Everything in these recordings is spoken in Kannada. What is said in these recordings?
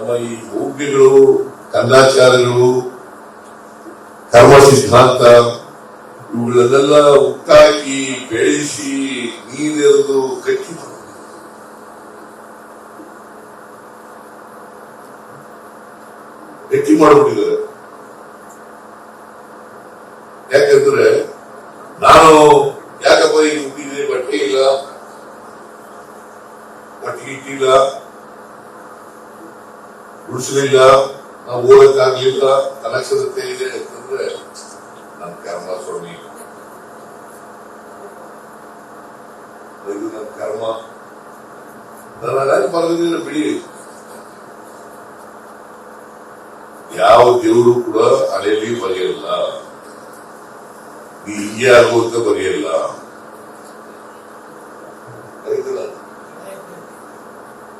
ನಮ್ಮ ಈ ಮೌಢ್ಯಗಳು, ಕಂದಾಚಾರಗಳು, ಕರ್ಮ ಸಿದ್ಧಾಂತ ಇವುಗಳನ್ನೆಲ್ಲ ಹುಟ್ಟಾಕಿ ಬೆಳೆಸಿ ನೀರೆರೆದು ಗಟ್ಟಿ ಮಾಡಿಬಿಟ್ಟಿದ್ದಾರೆ. ಯಾಕಂದ್ರೆ ನಾನು ಯಾಕಪ್ಪ ಈಗ ಹುಟ್ಟಿದ್ರೆ ಬಟ್ಟೆ ಇಲ್ಲ, ಬಟ್ಟೆ ಇಟ್ಟಿಲ್ಲ, ಉಳಿಸಲಿಲ್ಲ, ನಾವು ಓದಕ್ಕಾಗ್ಲಿಲ್ಲ, ಅನಕ್ಷರತೆ ಇದೆ ಅಂತಂದ್ರೆ ನನ್ನ ಕರ್ಮ ಸ್ವಾಮಿ, ಇದು ನನ್ನ ಕರ್ಮ. ನಾನು ಬರೋದಿಲ್ಲ ಬಿಡಿ. ಯಾವ ದೇವರು ಕೂಡ ಅಲೆಯಲ್ಲಿ ಬರೆಯಲ್ಲ, ನೀ ಹಿಂಗೆ ಆಗುವಂತ ಬರೆಯಲ್ಲ.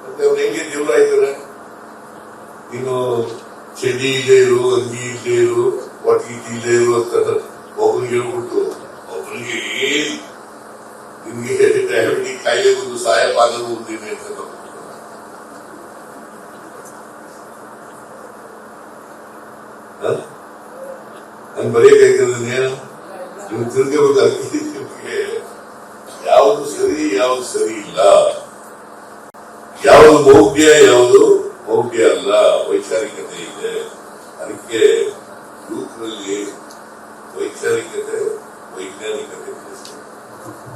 ಮತ್ತೆ ಅವ್ರು ಹೆಂಗೆ ದೇವ್ರು ಆಯ್ತಾರೆ? ನೀನು ಚಡ್ಡಿ ಇಲ್ಲೇ ಇರು, ಅಂಗಿ ಇಲ್ಲೇ ಇರು, ಒಟ್ಟಿಗೆ ಇಲ್ಲೇ ಇರು ಅಂತ ಒಬ್ಬನಿಗೆ ಹೇಳ್ಬಿಟ್ಟು ಒಬ್ಬನಿಗೆ ಏನ್ ನಿಮ್ಗೆ ಡಯಾಬಿಟಿಕ್ ಕಾಯಿಲೆ ಬಂದು ಸಹಾಯಪಾದ ಹೋಗ್ತೀನಿ ಅಂತ ನನ್ ಬರೆಯಬೇಕಾಗ್ತದೆ. ನೀವು ತಿಳ್ಕೋಬೇಕಾಗ್ತದೆ ನಿಮ್ಗೆ ಯಾವುದು ಸರಿ, ಯಾವುದು ಸರಿ ಇಲ್ಲ, ಯಾವುದು ಮೌಢ್ಯ, ಯಾವುದು ಮೌಢ್ಯ ಅಲ್ಲ, ವೈಚಾರಿಕತೆ ಇದೆ. ಅದಕ್ಕೆ ಯೂತ್ನಲ್ಲಿ ವೈಚಾರಿಕತೆ, ವೈಜ್ಞಾನಿಕ